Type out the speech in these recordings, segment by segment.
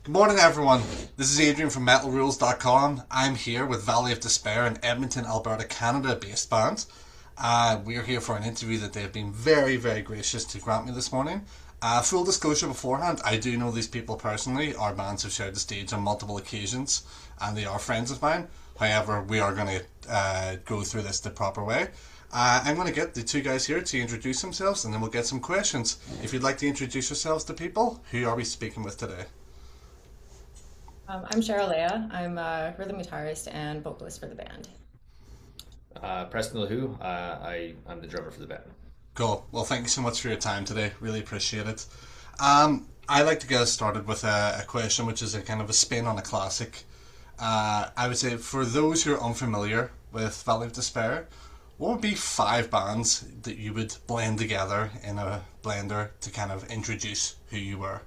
Good morning, everyone. This is Adrian from MetalRules.com. I'm here with Valley of Despair, an Edmonton, Alberta, Canada-based band. We are here for an interview that they have been very, very gracious to grant me this morning. Full disclosure beforehand, I do know these people personally. Our bands have shared the stage on multiple occasions, and they are friends of mine. However, we are going to go through this the proper way. I'm going to get the two guys here to introduce themselves, and then we'll get some questions. If you'd like to introduce yourselves to people, who are we speaking with today? I'm Cheryl Leah. I'm a rhythm guitarist and vocalist for the band. Preston LaHoo, I'm the drummer for the band. Cool. Well, thank you so much for your time today. Really appreciate it. I like to get us started with a question which is a kind of a spin on a classic. I would say for those who are unfamiliar with Valley of Despair, what would be five bands that you would blend together in a blender to kind of introduce who you were?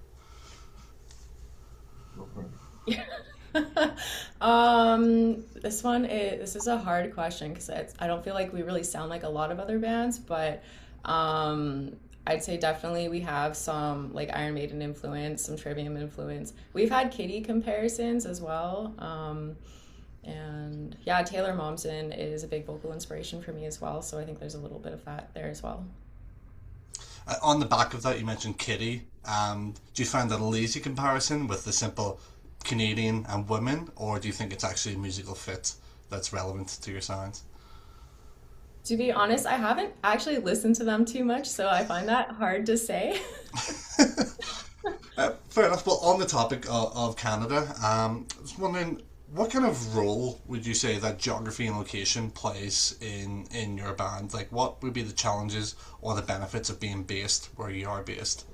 This is a hard question because I don't feel like we really sound like a lot of other bands, but I'd say definitely we have some like Iron Maiden influence, some Trivium influence. We've had Kitty comparisons as well. And yeah, Taylor Momsen is a big vocal inspiration for me as well, so I think there's a little bit of that there as well. On the back of that, you mentioned Kitty. Do you find that a lazy comparison with the simple Canadian and women, or do you think it's actually a musical fit that's relevant to your sound? To be honest, I haven't actually listened to them too much, so I find that hard to say. Fair enough. Well, on the topic of Canada, I was wondering what kind of role would you say that geography and location plays in your band? Like, what would be the challenges or the benefits of being based where you are based?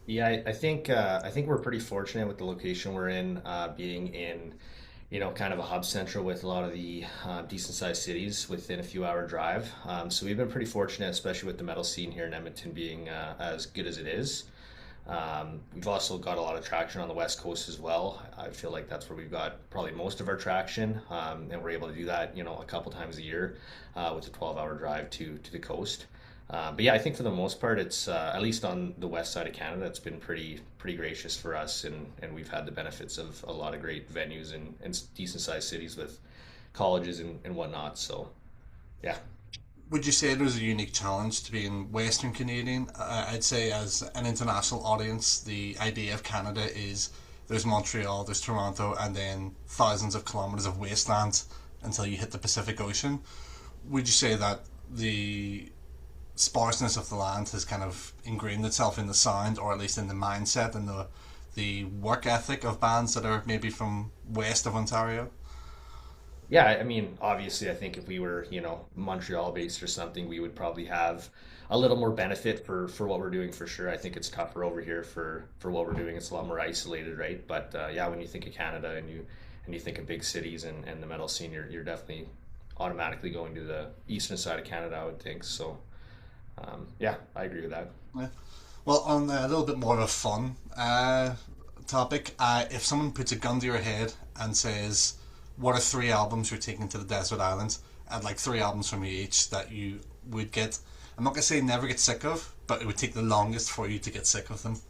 Yeah, I think we're pretty fortunate with the location we're in, being in, kind of a hub central with a lot of the decent sized cities within a few hour drive. So we've been pretty fortunate, especially with the metal scene here in Edmonton being as good as it is. We've also got a lot of traction on the West Coast as well. I feel like that's where we've got probably most of our traction, and we're able to do that, a couple times a year with a 12-hour drive to the coast. But yeah, I think for the most part, it's at least on the west side of Canada, it's been pretty gracious for us, and we've had the benefits of a lot of great venues and decent sized cities with colleges and whatnot. So yeah. Would you say it was a unique challenge to be in Western Canadian? I'd say as an international audience, the idea of Canada is there's Montreal, there's Toronto, and then thousands of kilometers of wasteland until you hit the Pacific Ocean. Would you say that the sparseness of the land has kind of ingrained itself in the sound, or at least in the mindset and the work ethic of bands that are maybe from west of Ontario? Yeah, I mean, obviously, I think if we were, Montreal based or something, we would probably have a little more benefit for what we're doing for sure. I think it's tougher over here for what we're doing. It's a lot more isolated, right? But yeah, when you think of Canada and you think of big cities and the metal scene, you're definitely automatically going to the eastern side of Canada, I would think. So yeah, I agree with that. Yeah. Well, on a little bit more of a fun topic, if someone puts a gun to your head and says, "What are three albums you're taking to the desert island?" I'd like three albums from you each that you would get. I'm not gonna say never get sick of, but it would take the longest for you to get sick of them.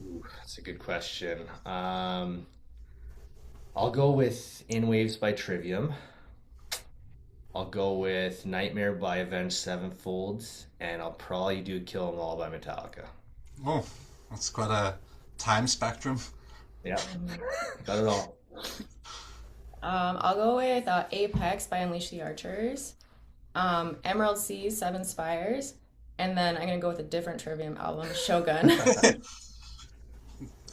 Ooh, that's a good question. I'll go with In Waves by Trivium. I'll go with Nightmare by Avenged Sevenfold, and I'll probably do Kill 'Em All by Metallica. Oh, that's quite a time spectrum. Yeah, got it all. I'll go with Apex by Unleash the Archers, Emerald Sea, Seven Spires, and then I'm gonna go with a different Trivium album, Shogun.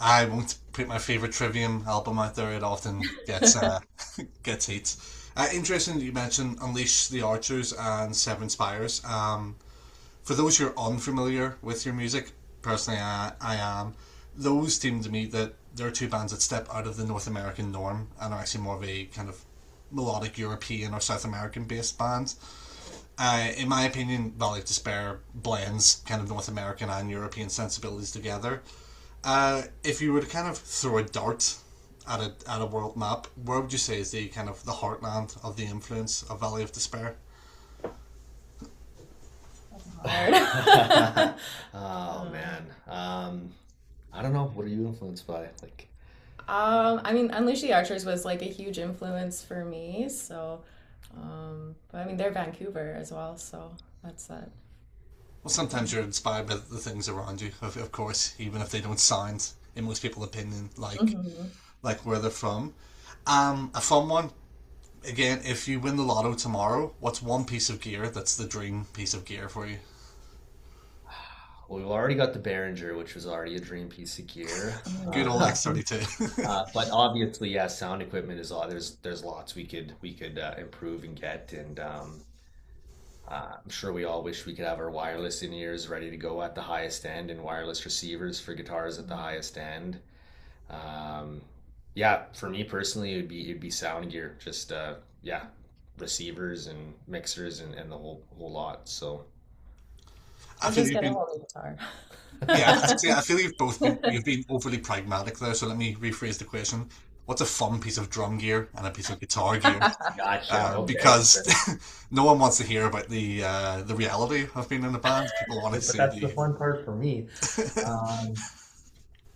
I won't put my favorite Trivium album out there. It often gets gets heat. Interesting that you mentioned Unleash the Archers and Seven Spires. For those who are unfamiliar with your music, personally I am. Those seem to me that there are two bands that step out of the North American norm and are actually more of a kind of melodic European or South American based band. In my opinion, Valley of Despair blends kind of North American and European sensibilities together. If you were to kind of throw a dart at a world map, where would you say is the kind of the heartland of the influence of Valley of Despair? Hard. Oh man. I don't know. What are you influenced by? Like, I mean, Unleash the Archers was like a huge influence for me. So, but I mean, they're Vancouver as well, so that's that. Well, sometimes you're inspired by the things around you, of course, even if they don't sound, in most people's opinion, Hmm. like where they're from. A fun one. Again, if you win the lotto tomorrow, what's one piece of gear that's the dream piece of gear for you? well, we've already got the Behringer, which was already a dream piece of gear. Good old X32. But obviously, yeah, sound equipment is all there's lots we could improve and get, and I'm sure we all wish we could have our wireless in ears ready to go at the highest end and wireless receivers for guitars at the highest end. Um, yeah, for me personally, it'd be sound gear, just yeah, receivers and mixers and the whole lot. So I I'll feel just you've get a been, whole new guitar. yeah, I feel you've been overly pragmatic there. So let me rephrase the question: what's a fun piece of drum gear and a piece of guitar gear? gotcha. Okay, Because no one wants to hear about the reality of being in a band. People want to but see that's the the fun part for me. Um,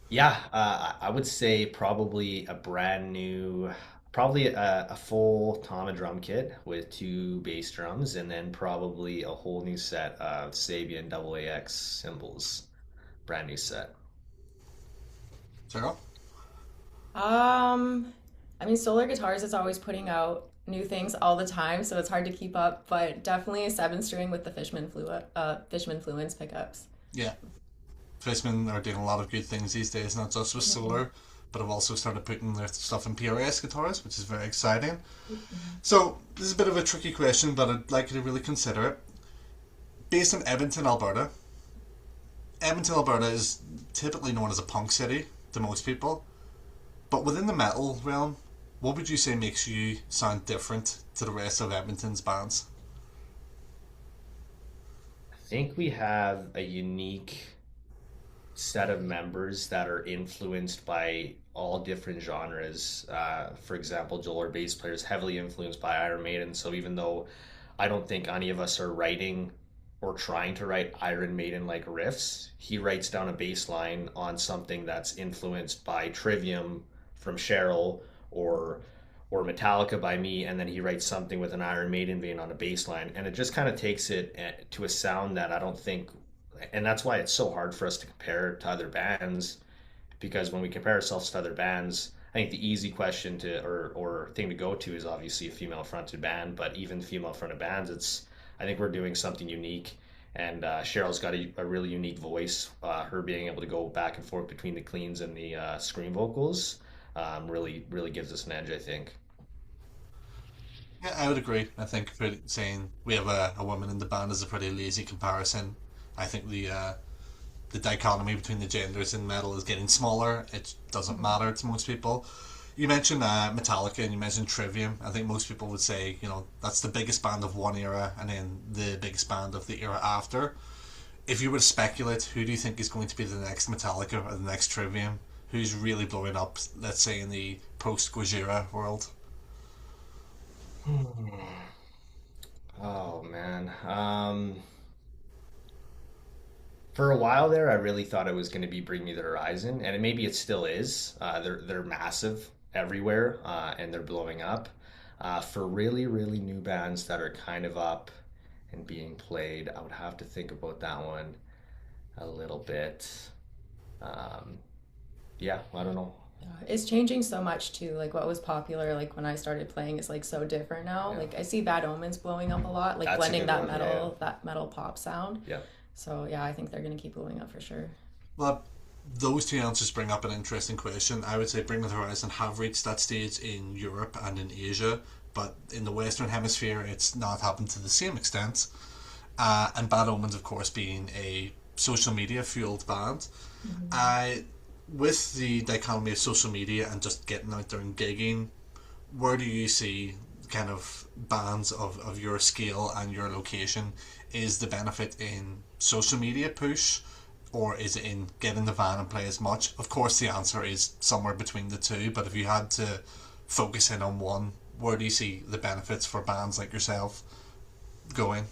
Yeah, I would say probably a brand new, probably a full Tama drum kit with two bass drums, and then probably a whole new set of Sabian AAX cymbals, brand new set. Sarah. Um, I mean, Solar Guitars is always putting out new things all the time, so it's hard to keep up, but definitely a seven string with the Fishman Fluence pickups. Yeah, Fishman are doing a lot of good things these days, not just with Mhm. solar, but have also started putting their stuff in PRS guitars, which is very exciting. So this is a bit of a tricky question, but I'd like you to really consider it. Based in Edmonton, Alberta is typically known as a punk city to most people, but within the metal realm, what would you say makes you sound different to the rest of Edmonton's bands? I think we have a unique set of members that are influenced by all different genres. For example, Joel, our bass player, is heavily influenced by Iron Maiden. So even though I don't think any of us are writing or trying to write Iron Maiden like riffs, he writes down a bass line on something that's influenced by Trivium from Cheryl or Metallica by me, and then he writes something with an Iron Maiden vein on a bass line, and it just kind of takes it to a sound that I don't think, and that's why it's so hard for us to compare to other bands, because when we compare ourselves to other bands, I think the easy question to or thing to go to is obviously a female fronted band, but even female fronted bands, it's I think we're doing something unique. And Cheryl's got a really unique voice. Her being able to go back and forth between the cleans and the scream vocals really gives us an edge, I think. Yeah, I would agree. I think saying we have a woman in the band is a pretty lazy comparison. I think the dichotomy between the genders in metal is getting smaller. It doesn't Mhm. matter to most people. You mentioned Metallica and you mentioned Trivium. I think most people would say, that's the biggest band of one era and then the biggest band of the era after. If you were to speculate, who do you think is going to be the next Metallica or the next Trivium? Who's really blowing up, let's say, in the post Gojira world? Oh man. For a while there, I really thought it was going to be Bring Me the Horizon, and maybe it still is. They're massive everywhere, and they're blowing up. For really new bands that are kind of up and being played, I would have to think about that one a little bit. Um, yeah, I don't know. Yeah, it's changing so much too. Like what was popular like when I started playing is like so different now. Yeah, Like I see Bad Omens blowing up a lot, like that's a blending good one. Yeah, yeah, that metal pop sound. yeah. So yeah, I think they're gonna keep blowing up for sure. Well, those two answers bring up an interesting question. I would say Bring Me the Horizon have reached that stage in Europe and in Asia, but in the Western Hemisphere, it's not happened to the same extent. And Bad Omens, of course, being a social media fueled band. Hmm. I, with the dichotomy of social media and just getting out there and gigging, where do you see kind of bands of your scale and your location? Is the benefit in social media push or is it in get in the van and play as much? Of course, the answer is somewhere between the two, but if you had to focus in on one, where do you see the benefits for bands like yourself going?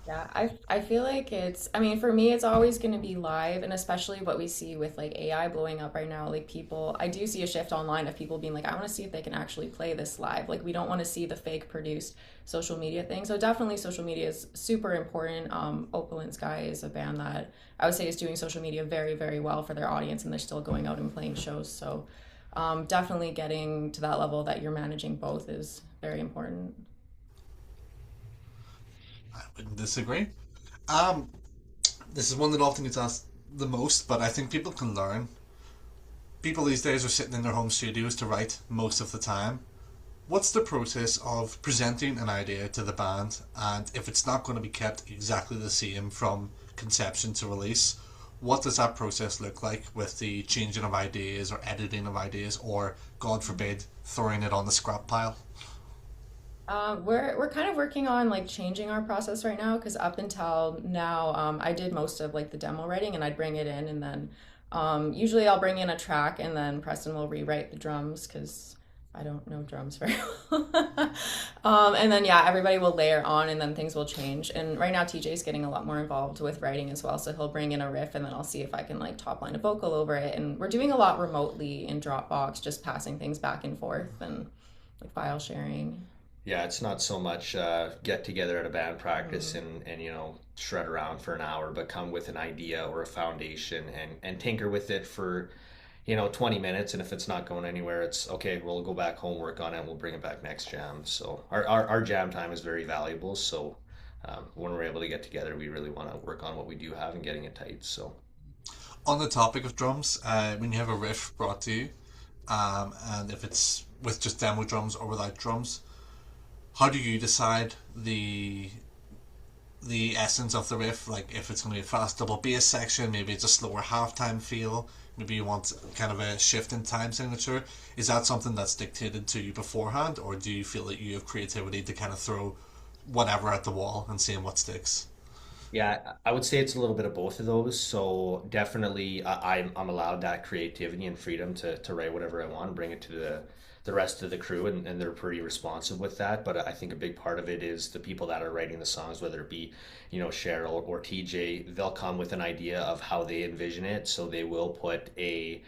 Yeah, I feel like I mean, for me, it's always going to be live, and especially what we see with like AI blowing up right now. Like people, I do see a shift online of people being like, I want to see if they can actually play this live. Like we don't want to see the fake produced social media thing. So definitely social media is super important. Opulent Sky is a band that I would say is doing social media very, very well for their audience, and they're still going out and playing shows. So definitely getting to that level that you're managing both is very important. I wouldn't disagree. Um, this is one that often gets asked the most, but I think people can learn. People these days are sitting in their home studios to write most of the time. What's the process of presenting an idea to the band, and if it's not going to be kept exactly the same from conception to release, what does that process look like with the changing of ideas or editing of ideas, or God forbid, throwing it on the scrap pile? We're kind of working on like changing our process right now because up until now, I did most of like the demo writing and I'd bring it in and then usually I'll bring in a track and then Preston will rewrite the drums because I don't know drums very well. And then yeah, everybody will layer on and then things will change. And right now TJ's getting a lot more involved with writing as well, so he'll bring in a riff and then I'll see if I can like top line a vocal over it. And we're doing a lot remotely in Dropbox, just passing things back and forth and like file sharing. Yeah, it's not so much get together at a band practice Mhm. and shred around for an hour, but come with an idea or a foundation and tinker with it for 20 minutes. And if it's not going anywhere, it's okay, we'll go back home, work on it, and we'll bring it back next jam. So our jam time is very valuable. So when we're able to get together, we really want to work on what we do have and getting it tight. So On the topic of drums, when you have a riff brought to you, and if it's with just demo drums or without drums, how do you decide the essence of the riff? Like if it's going to be a fast double bass section, maybe it's a slower halftime feel, maybe you want kind of a shift in time signature. Is that something that's dictated to you beforehand, or do you feel that you have creativity to kind of throw whatever at the wall and seeing what sticks? yeah, I would say it's a little bit of both of those. So definitely, I'm allowed that creativity and freedom to write whatever I want, bring it to the rest of the crew, and they're pretty responsive with that. But I think a big part of it is the people that are writing the songs, whether it be Cheryl or TJ, they'll come with an idea of how they envision it. So they will put a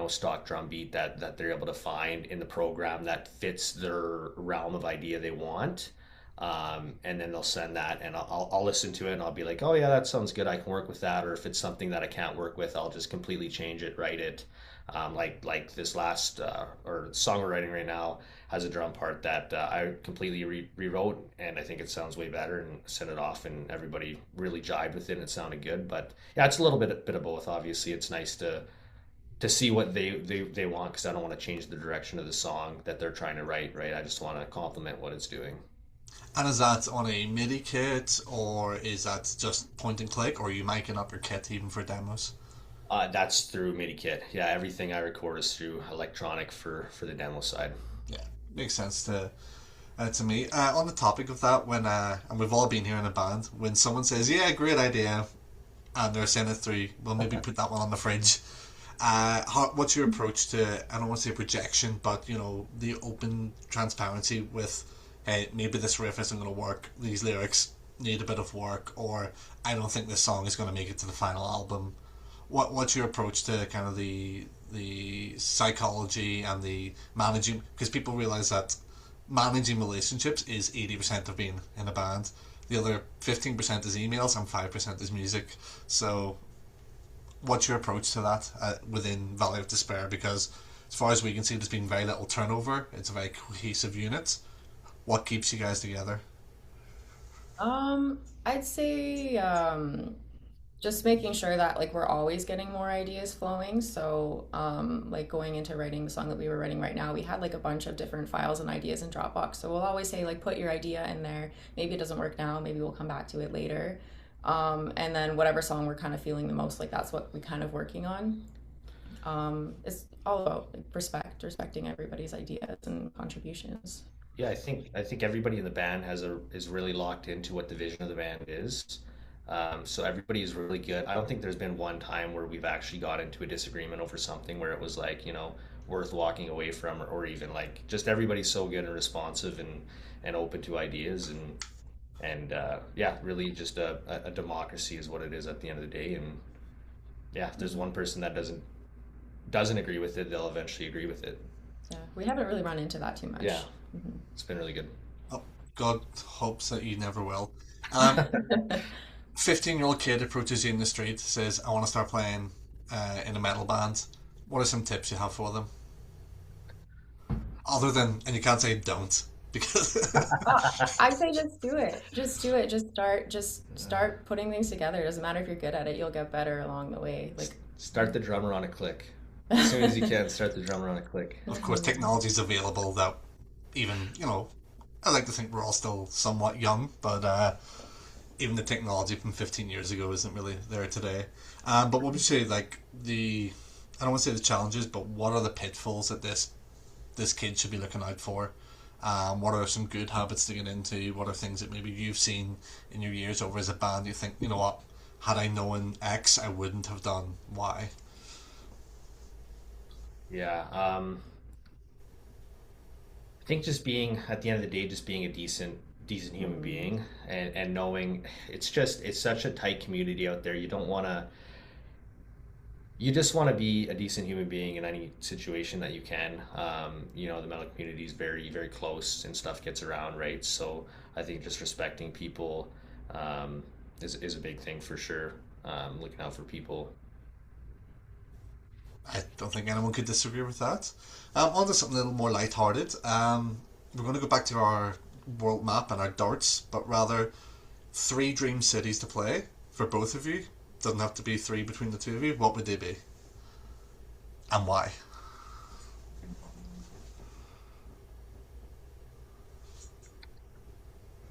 stock drum beat that they're able to find in the program that fits their realm of idea they want. And then they'll send that and I'll listen to it and I'll be like, oh yeah, that sounds good, I can work with that. Or if it's something that I can't work with, I'll just completely change it, write it. Like this last or song we're writing right now has a drum part that I completely rewrote, and I think it sounds way better, and sent it off and everybody really jived with it and it sounded good. But yeah, it's a little bit of both. Obviously it's nice to see what they want, because I don't want to change the direction of the song that they're trying to write, right? I just want to complement what it's doing. And is that on a MIDI kit, or is that just point and click, or are you miking up your kit even for demos? That's through MIDI kit. Yeah, everything I record is through electronic for the demo side. Yeah, makes sense to me. On the topic of that, when and we've all been here in a band, when someone says, "Yeah, great idea," and they're sending it through, we'll maybe put that one on the fridge. What's your approach to? I don't want to say projection, but the open transparency with, hey, maybe this riff isn't going to work. These lyrics need a bit of work, or I don't think this song is going to make it to the final album. What's your approach to kind of the psychology and the managing? Because people realize that managing relationships is 80% of being in a band. The other 15% is emails and 5% is music. So, what's your approach to that within Valley of Despair? Because as far as we can see, there's been very little turnover. It's a very cohesive unit. What keeps you guys together? I'd say just making sure that like we're always getting more ideas flowing. So like going into writing the song that we were writing right now, we had like a bunch of different files and ideas in Dropbox. So we'll always say like put your idea in there. Maybe it doesn't work now, maybe we'll come back to it later. And then whatever song we're kind of feeling the most, like that's what we kind of working on. It's all about like respecting everybody's ideas and contributions. Yeah, I think everybody in the band is really locked into what the vision of the band is. So everybody is really good. I don't think there's been one time where we've actually got into a disagreement over something where it was like, worth walking away from, or even like just everybody's so good and responsive and open to ideas. And And yeah, really just a democracy is what it is at the end of the day. And yeah, if there's one person that doesn't agree with it, they'll eventually agree with it. Yeah, we haven't really run into that too Yeah, much. it's been really good. Oh, God hopes that you never will. Um, 15-year-old kid approaches you in the street, says, I want to start playing in a metal band. What are some tips you have for them? Other than, and you can't say don't, because I'd say just do it. Just do it. Just start putting things together. It doesn't matter if you're good at it, you'll get better along the way. Like, Start the drummer on a click. As soon as you can, start the drummer on a click. of course, technology is available that even, I like to think we're all still somewhat young, but even the technology from 15 years ago isn't really there today. But what would you say, like, I don't want to say the challenges, but what are the pitfalls that this kid should be looking out for? What are some good habits to get into? What are things that maybe you've seen in your years over as a band? You think, you know what, had I known X, I wouldn't have done Y. Yeah, I think just being at the end of the day, just being a decent human being, and knowing it's such a tight community out there. You just want to be a decent human being in any situation that you can. The metal community is very, very close and stuff gets around, right? So I think just respecting people is a big thing for sure. Looking out for people. I don't think anyone could disagree with that. On to something a little more lighthearted. We're going to go back to our world map and our darts, but rather three dream cities to play for both of you. Doesn't have to be three between the two of you. What would they be, and why?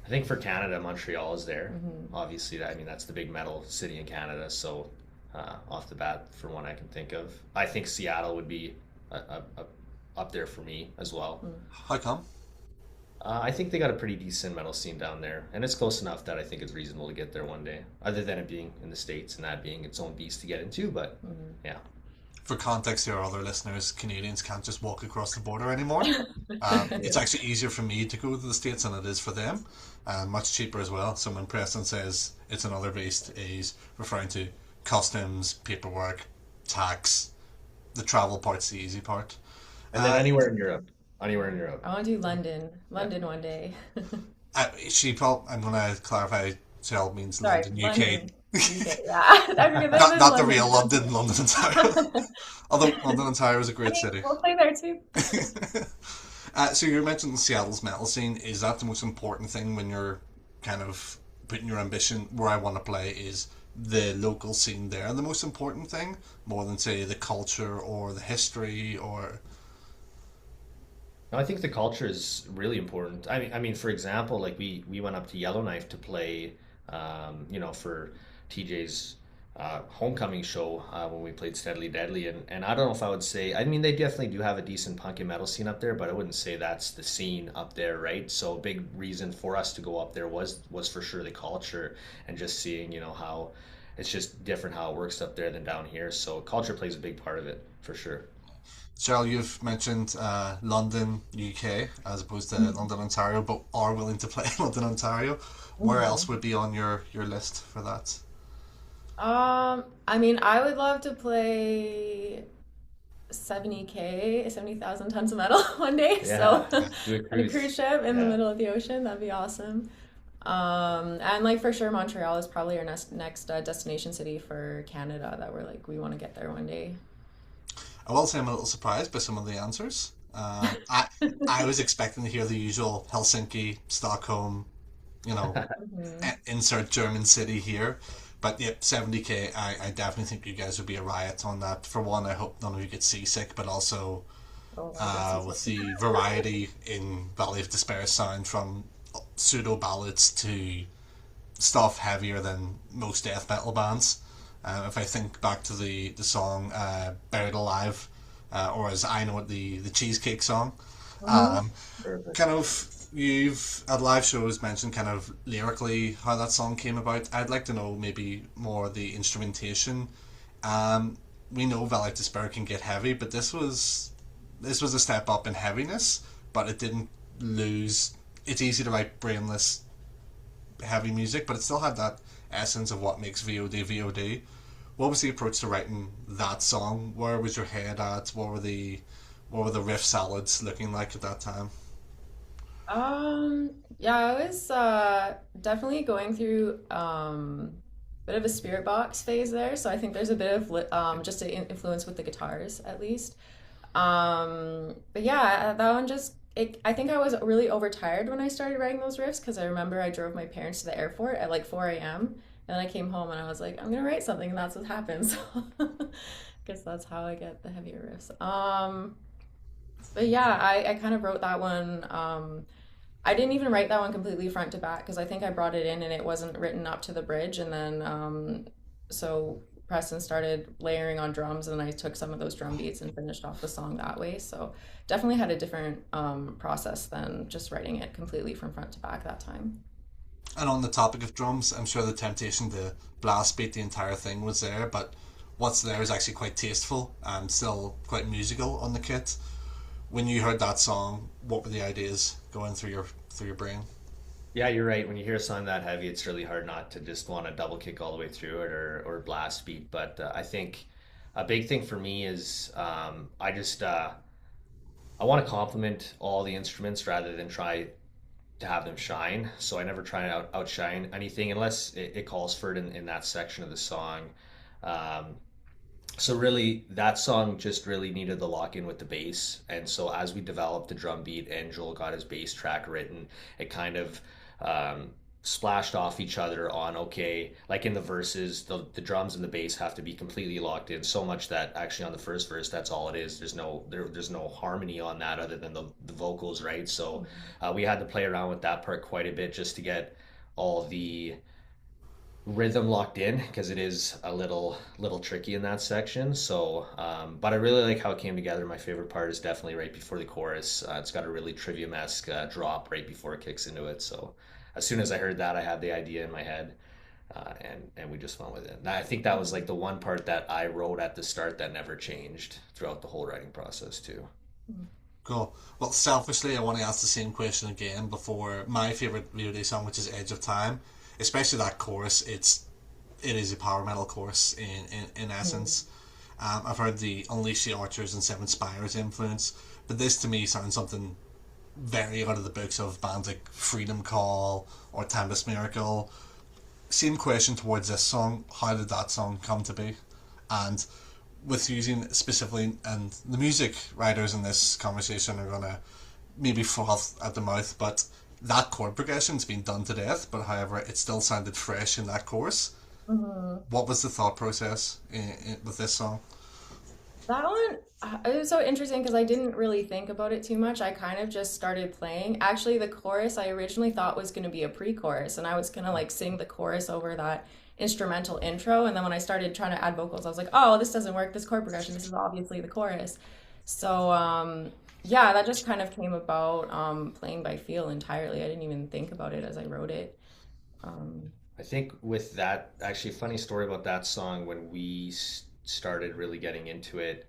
I think for Canada, Montreal is there. Obviously, I mean that's the big metal city in Canada. So off the bat, for one I can think of, I think Seattle would be up there for me as well. How come? I think they got a pretty decent metal scene down there, and it's close enough that I think it's reasonable to get there one day. Other than it being in the States and that being its own beast to get into, but yeah. For context, here, other listeners, Canadians can't just walk across the border anymore. It's actually easier for me to go to the States than it is for them, and much cheaper as well. So when Preston says it's another beast, he's referring to customs, paperwork, tax. The travel part's the easy part. And then anywhere in Europe. I want to do London. Yeah. London one day. I'm going to clarify, Shell means Sorry, London, UK. London. UK. Yeah, I forget that was Not the London. real London, London, Ontario. Although London, Ontario is a I great mean, city. we'll play there too. So you mentioned Seattle's metal scene. Is that the most important thing when you're kind of putting your ambition where I want to play? Is the local scene there the most important thing, more than say the culture or the history or? No, I think the culture is really important. I mean, for example, like we went up to Yellowknife to play, for TJ's homecoming show when we played Steadily Deadly, and I don't know if I would say. I mean, they definitely do have a decent punk and metal scene up there, but I wouldn't say that's the scene up there, right? So a big reason for us to go up there was for sure the culture and just seeing, how it's just different how it works up there than down here. So culture plays a big part of it for sure. Cheryl, you've mentioned London, UK, as opposed to London, Ontario, but are willing to play London, Ontario. Where else would be on your list for that? I mean, I would love to play 70,000 tons of metal one day. Yeah, So do a on a cruise. cruise ship in the Yeah. middle of the ocean, that'd be awesome. And like for sure, Montreal is probably our next destination city for Canada that we want to get there one day. I will say I'm a little surprised by some of the answers. I was expecting to hear the usual Helsinki, Stockholm, you know, Hmm. insert German city here. But yep, 70K, I definitely think you guys would be a riot on that. For one, I hope none of you get seasick, but also Oh, I get with seasick. the variety in Valley of Despair sound from pseudo ballads to stuff heavier than most death metal bands. If I think back to the song Buried Alive, or as I know it, the Cheesecake song, Hmm. um, Perfect. kind of you've at live shows mentioned kind of lyrically how that song came about. I'd like to know maybe more the instrumentation. We know Valley of Despair can get heavy, but this was a step up in heaviness, but it didn't lose. It's easy to write brainless heavy music, but it still had that essence of what makes VOD VOD. What was the approach to writing that song? Where was your head at? What were the riff salads looking like at that time? Yeah, I was definitely going through bit of a spirit box phase there. So I think there's a bit of just an influence with the guitars at least. But yeah, that one just I think I was really overtired when I started writing those riffs because I remember I drove my parents to the airport at like 4 a.m. and then I came home and I was like, I'm gonna write something, and that's what happened. So I guess that's how I get the heavier riffs. But yeah, I kind of wrote that one. I didn't even write that one completely front to back because I think I brought it in and it wasn't written up to the bridge. And then so Preston started layering on drums and I took some of those drum beats and finished off the song that way. So definitely had a different process than just writing it completely from front to back that time. And on the topic of drums, I'm sure the temptation to blast beat the entire thing was there, but what's there is actually quite tasteful and still quite musical on the kit. When you heard that song, what were the ideas going through your brain? Yeah, you're right. When you hear a song that heavy, it's really hard not to just want to double kick all the way through it or blast beat. But I think a big thing for me is I want to complement all the instruments rather than try to have them shine. So I never try to outshine anything unless it calls for it in that section of the song. Um, so really, that song just really needed the lock in with the bass. And so as we developed the drum beat and Joel got his bass track written, it kind of splashed off each other on, okay, like in the verses, the drums and the bass have to be completely locked in so much that actually on the first verse, that's all it is. There's no harmony on that other than the vocals, right? So we had to play around with that part quite a bit just to get all the rhythm locked in because it is a little tricky in that section. So but I really like how it came together. My favorite part is definitely right before the chorus. It's got a really Trivium-esque drop right before it kicks into it. So as soon as I heard that, I had the idea in my head, and we just went with it. And I think that was like the one part that I wrote at the start that never changed throughout the whole writing process too. Cool. Well, selfishly, I want to ask the same question again before my favorite VOD song, which is Edge of Time. Especially that chorus, it is a power metal chorus in essence. I've heard the Unleash the Archers and Seven Spires influence, but this to me sounds something very out of the books of bands like Freedom Call or Tempest Miracle. Same question towards this song: how did that song come to be? And with using specifically, and the music writers in this conversation are gonna maybe froth at the mouth, but that chord progression's been done to death, but however, it still sounded fresh in that chorus. What was the thought process with this song? That one, it was so interesting because I didn't really think about it too much. I kind of just started playing. Actually, the chorus I originally thought was going to be a pre-chorus, and I was going to like sing the chorus over that instrumental intro. And then when I started trying to add vocals, I was like, oh, this doesn't work. This chord progression, this is obviously the chorus. So, yeah, that just kind of came about playing by feel entirely. I didn't even think about it as I wrote it. Um, I think with that, actually, funny story about that song, when we started really getting into it,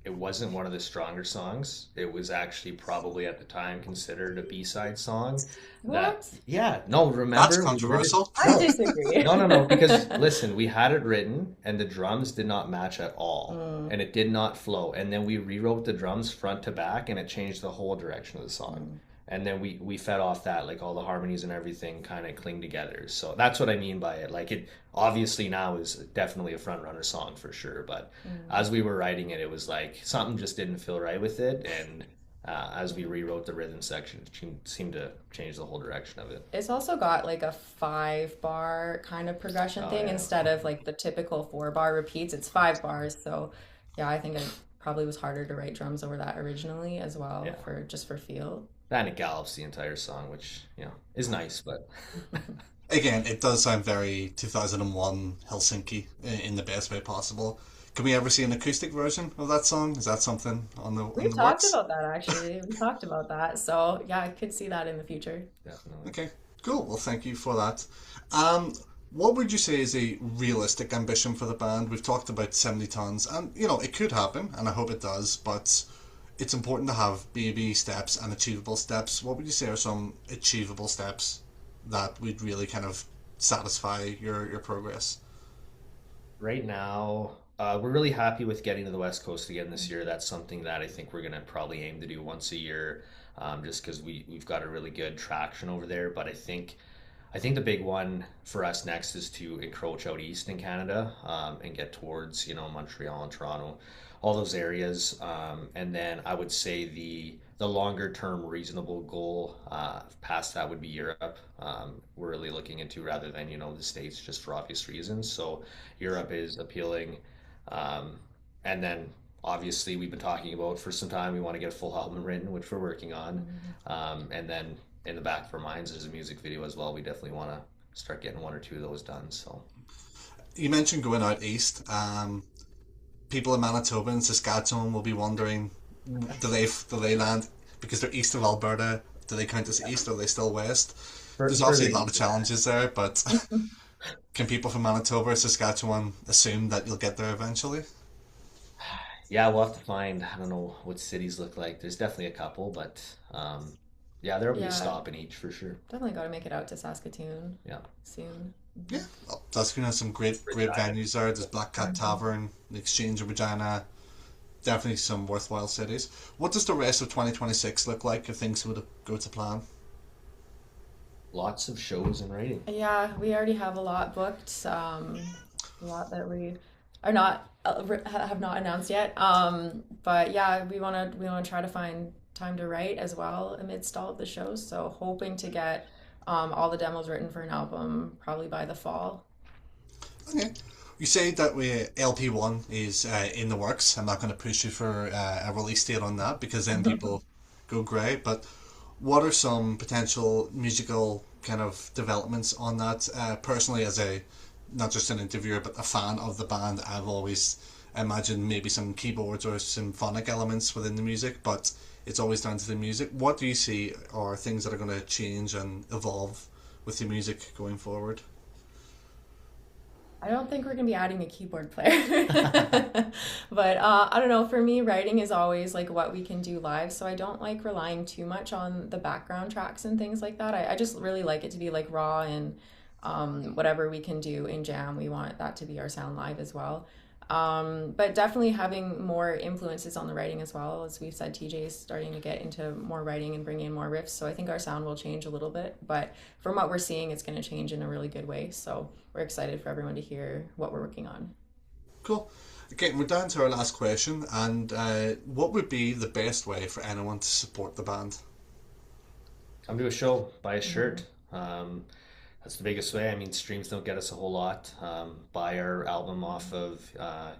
it wasn't one of the stronger songs. It was actually probably at the time considered a B-side song. That, what? yeah, no, That's remember? controversial. I disagree. No, because listen, we had it written and the drums did not match at all and it did not flow. And then we rewrote the drums front to back and it changed the whole direction of the song. And then we fed off that, like all the harmonies and everything kind of cling together. So that's what I mean by it. Like it obviously now is definitely a front runner song for sure. But as we were writing it, it was like something just didn't feel right with it. And as we rewrote the rhythm section, it seemed to change the whole direction of it. It's also got like a 5 bar kind of progression Oh thing yeah. instead of like the typical 4 bar repeats. It's 5 bars. So yeah, I think it probably was harder to write drums over that originally as well Yeah. for feel. And it gallops the entire song, which, is nice, but Again, it does sound very 2001 Helsinki in the best way possible. Can we ever see an acoustic version of that song? Is that something in We've the talked works? about that actually. We talked about that. So yeah, I could see that in the future. definitely. Okay, cool. Well, thank you for that. Um, what would you say is a realistic ambition for the band? We've talked about 70 tons, and it could happen, and I hope it does, but it's important to have baby steps and achievable steps. What would you say are some achievable steps? that would really kind of satisfy your progress? Right now, we're really happy with getting to the West Coast again this year. That's something that I think we're going to probably aim to do once a year, just because we've got a really good traction over there. But I think the big one for us next is to encroach out east in Canada, and get towards, Montreal and Toronto, all those areas. And then I would say the longer term reasonable goal past that would be Europe. We're really looking into, rather than, the States, just for obvious reasons. So Europe is appealing. Um, and then obviously we've been talking about for some time, we want to get a full album written, which we're working on. And then in the back of our minds, there's a music video as well. We definitely want to start getting one or two of those done. So You mentioned going out east. People in Manitoba and Saskatchewan will be wondering, do they land because they're east of Alberta? Do they count as east, or are they still west? There's further obviously a lot of east, yeah. challenges there, but can people from Manitoba or Saskatchewan assume that you'll get there eventually? Yeah, we'll have to find, I don't know what cities look like. There's definitely a couple, but yeah, there'll be a Yeah, stop in each for sure. definitely got to make it out to Saskatoon Yeah. soon. Yeah, well, that's going to have some great venues there. There's Black Cat Tavern, the Exchange in Regina. Definitely some worthwhile cities. What does the rest of 2026 look like if things would go to plan? Lots of shows and writing. Yeah, we already have a lot booked. A lot that we are not have not announced yet. But yeah, we wanna try to find time to write as well amidst all of the shows. So hoping to get all the demos written for an album probably by the fall. Okay. You say that LP1 is in the works. I'm not going to push you for a release date on that, because then people go grey. But what are some potential musical kind of developments on that? Personally, as a not just an interviewer but a fan of the band, I've always imagined maybe some keyboards or symphonic elements within the music, but it's always down to the music. What do you see are things that are going to change and evolve with the music going forward? I don't think we're gonna be adding a keyboard player. But I don't know, for me, writing is always like what we can do live, so I don't like relying too much on the background tracks and things like that. I just really like it to be like raw, and whatever we can do in jam, we want that to be our sound live as well. But definitely having more influences on the writing as well. As we've said, TJ is starting to get into more writing and bring in more riffs. So I think our sound will change a little bit. But from what we're seeing, it's going to change in a really good way. So we're excited for everyone to hear what we're working on. Cool. Okay, we're down to our last question, and what would be the best way for anyone to support the band? Come to a show, buy a shirt. That's the biggest way. I mean, streams don't get us a whole lot. Buy our album off of, uh,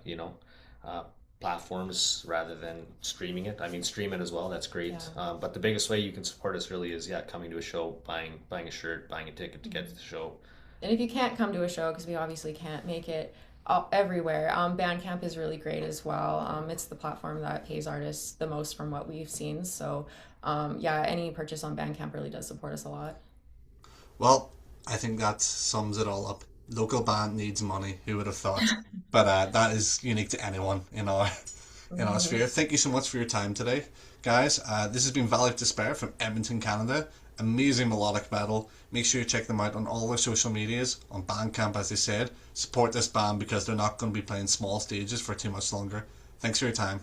platforms rather than streaming it. I mean, stream it as well. That's Yeah. great. But the biggest way you can support us really is, yeah, coming to a show, buying a shirt, buying a ticket to get to the show. And if you can't come to a show, because we obviously can't make it everywhere, Bandcamp is really great as well. It's the platform that pays artists the most from what we've seen. So yeah, any purchase on Bandcamp really does support us a lot. Well, I think that sums it all up. Local band needs money. Who would have thought? But that is unique to anyone in our sphere. Thank you so much for your time today, guys. This has been Valley of Despair from Edmonton, Canada. Amazing melodic metal. Make sure you check them out on all their social medias, on Bandcamp, as they said. Support this band because they're not going to be playing small stages for too much longer. Thanks for your time.